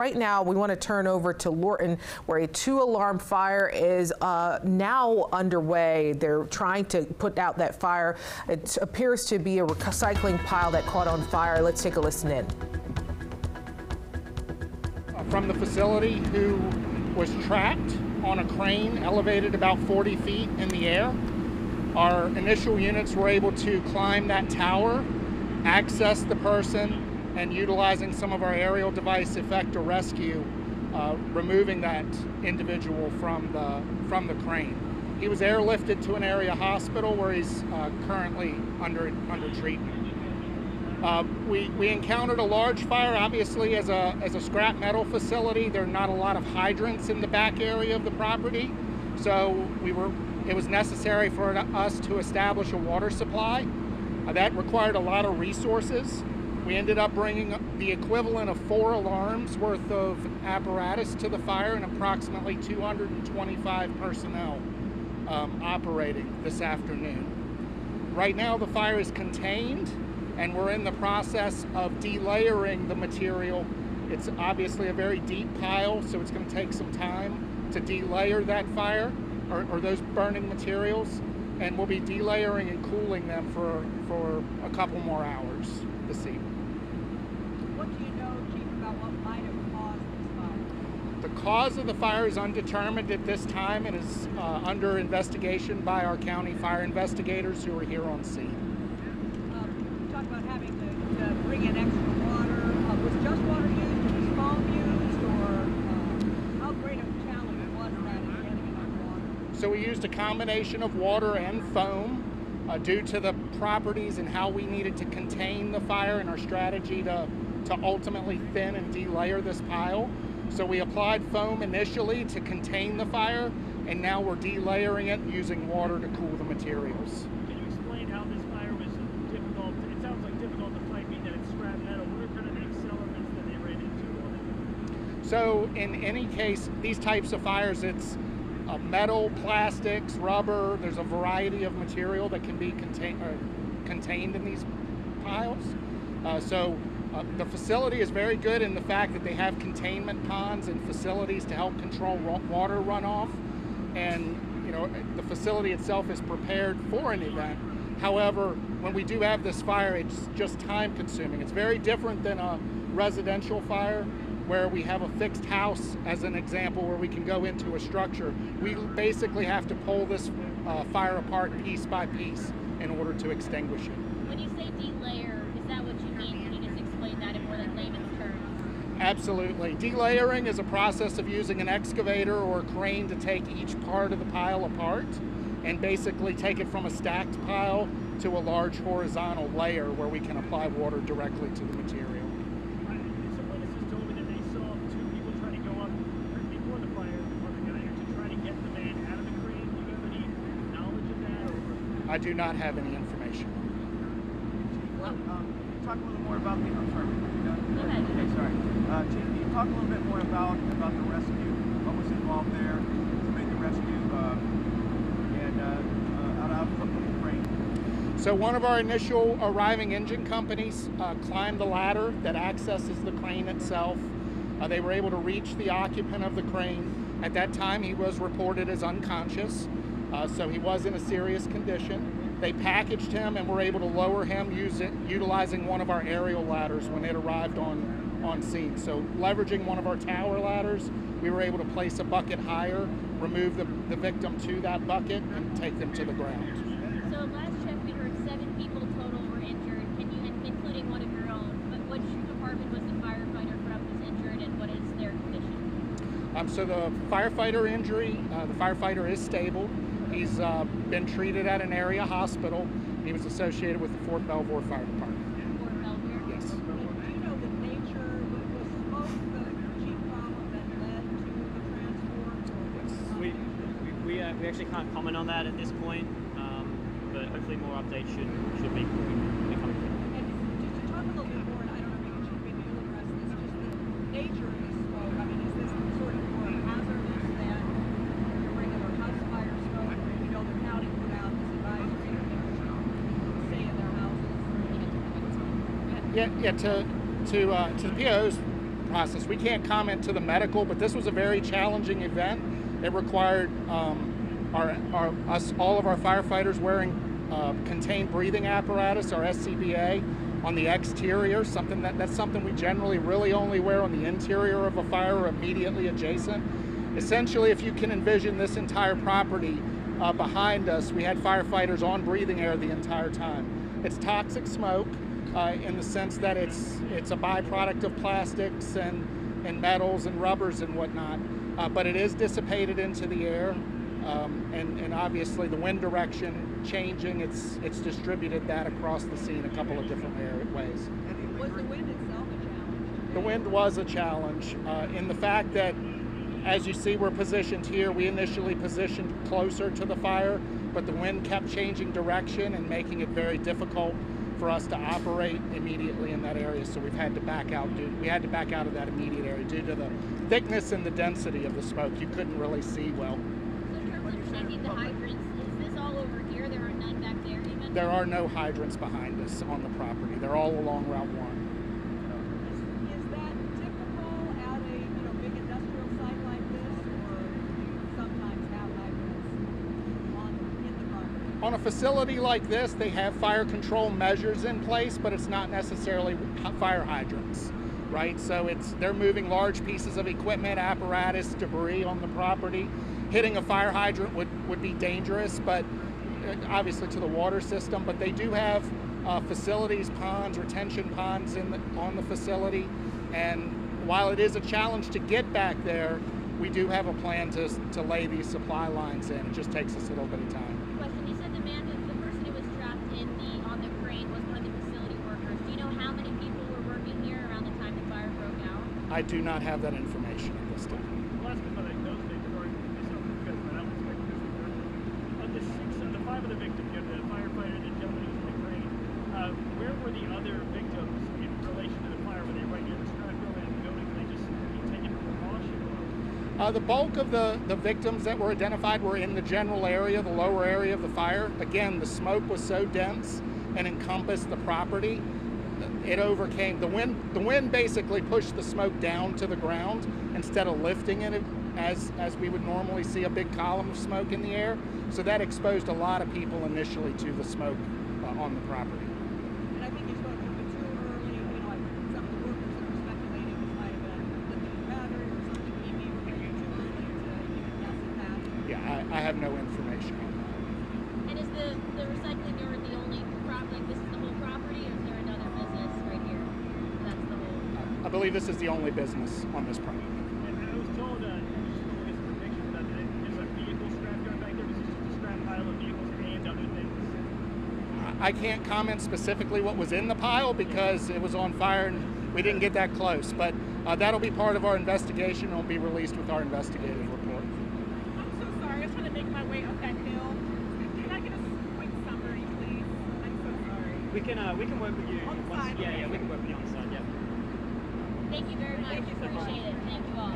Right now, we want to turn over to Lorton, where a 2-alarm fire is now underway. They're trying to put out that fire. It appears to be a recycling pile that caught on fire. Let's take a listen in. From the facility, who was trapped on a crane elevated about 40 feet in the air. Our initial units were able to climb that tower, access the person, and utilizing some of our aerial device effector rescue, removing that individual from the crane. He was airlifted to an area hospital where he's currently under treatment. We encountered a large fire, obviously, as a scrap metal facility. There are not a lot of hydrants in the back area of the property, so it was necessary for us to establish a water supply. That required a lot of resources. We ended up bringing the equivalent of 4 alarms worth of apparatus to the fire and approximately 225 personnel operating this afternoon. Right now the fire is contained and we're in the process of delayering the material. It's obviously a very deep pile, so it's going to take some time to delayer that fire or those burning materials, and we'll be delayering and cooling them for a couple more hours this evening. What do you know, Chief, about what might have caused this fire? The cause of the fire is undetermined at this time and is under investigation by our county fire investigators who are here on scene. You talked about having to bring in extra water. Was just water used, or was foam used, or how great of a challenge was that in getting enough water? So we used a combination of water and foam due to the properties and how we needed to contain the fire and our strategy to ultimately thin and delayer this pile. So we applied foam initially to contain the fire, and now we're delayering it using water to cool the materials. Can you explain how this fire was difficult? It sounds like difficult to fight, being that it's scrap metal. What are kind of the accelerants that they ran into on it? So in any case, these types of fires, it's metal, plastics, rubber. There's a variety of material that can be contained in these piles. The facility is very good in the fact that they have containment ponds and facilities to help control water runoff, and the facility itself is prepared for an event. However, when we do have this fire, it's just time consuming. It's very different than a residential fire where we have a fixed house, as an example, where we can go into a structure. We basically have to pull this fire apart piece by piece in order to extinguish it. When you say delayer, is that what you mean? Can you just explain that in more like layman's terms? Absolutely. Delayering is a process of using an excavator or a crane to take each part of the pile apart and basically take it from a stacked pile to a large horizontal layer where we can apply water directly to the material. Some witnesses told me that they saw 2 people trying to go up before the fire on the guy to try to get the man out of the crane. Do you have any knowledge of that? Or? I do not have any information. Talk a little more about the. I'm sorry. Go ahead. Okay, sorry. Chief, can you talk a little bit more about the rescue? What was involved there to make the rescue out of the crane? So one of our initial arriving engine companies climbed the ladder that accesses the crane itself. They were able to reach the occupant of the crane. At that time, he was reported as unconscious, so he was in a serious condition. They packaged him and were able to lower him utilizing one of our aerial ladders when it arrived on scene. So leveraging one of our tower ladders, we were able to place a bucket higher, remove the victim to that bucket, and take them to the ground. So last check we heard 7 people total were injured, including one of your own. But which department was the firefighter from who's injured, and what is their condition? So the firefighter injury, the firefighter is stable. He's been treated at an area hospital. He was associated with the Fort Belvoir Fire Department. Fort Belvoir? Yes. Do you know the nature, was smoke the chief problem that led to the transport? Yes. We actually can't comment on that at this point, but hopefully more updates should be coming. And just to talk a little bit more, and I don't know, maybe Chief, maybe you'll address this, just the nature of this smoke. I mean, is this sort of more hazardous than your regular house fire smoke? You know, the county put out this advisory that people should stay in their houses. Yeah. To the PO's process. We can't comment to the medical, but this was a very challenging event. It required all of our firefighters wearing contained breathing apparatus, our SCBA, on the exterior. That's something we generally really only wear on the interior of a fire or immediately adjacent. Essentially, if you can envision this entire property behind us, we had firefighters on breathing air the entire time. It's toxic smoke in the sense that it's a byproduct of plastics and metals and rubbers and whatnot, but it is dissipated into the air, and obviously the wind direction changing, it's distributed that across the scene a couple of different ways. Was the wind itself a challenge? The wind was a challenge in the fact that, as you see, we're positioned here. We initially positioned closer to the fire, but the wind kept changing direction and making it very difficult for us to operate immediately in that area. So we've had to back out. We had to back out of that immediate area due to the thickness and the density of the smoke. You couldn't really see well. So in terms of changing the hydrants, is this all over here? There are none back there even? There are no hydrants behind us on the property. They're all along Route 1. Is that typical at a big industrial site like this, or do you sometimes have hydrants in the property? On a facility like this, they have fire control measures in place, but it's not necessarily fire hydrants, right? So they're moving large pieces of equipment, apparatus, debris on the property. Hitting a fire hydrant would be dangerous, but obviously to the water system. But they do have facilities, ponds, retention ponds on the facility. And while it is a challenge to get back there, we do have a plan to lay these supply lines in. It just takes us a little bit of time. Question, you said the person who was trapped on the crane was one of the facility workers. Do you know how many people were working here around the time the fire broke out? I do not have that information at this time. Well, that's because those victims are because I don't expect this to work. Of the 5 of the victims, you have the firefighter, the gentleman who was in the crane. Where were the other victims in relation to the fire? Were they right near the scrap building and the building? Were they just taken precaution? The bulk of the victims that were identified were in the general area, the lower area of the fire. Again, the smoke was so dense and encompassed the property, it overcame the wind. The wind basically pushed the smoke down to the ground instead of lifting it as we would normally see a big column of smoke in the air. So that exposed a lot of people initially to the smoke on the property. And I think you spoke a little bit too early, like some of the workers that were speculating this might have been lithium battery or something. Maybe too early to even guess at that. Yeah, I have no information on that. And is the recycling yard the only property, like this is the whole property, or is there another business right here? That's the whole. I believe this is the only business on this property. And I was told, just a prediction that there's a vehicle scrapyard back there. Was this just a scrap pile of vehicles and other things? I can't comment specifically what was in the pile because it was on fire and we didn't get that close. But that'll be part of our investigation. It'll be released with our investigative report. I'm so sorry. I was trying to make my way up that hill. Can I get a quick summary, please? I'm so sorry. We can work with you. On the side. Yeah, we can work with you on the side. Yeah. Thank you very much. Thank you so much. Appreciate it. Thank you all.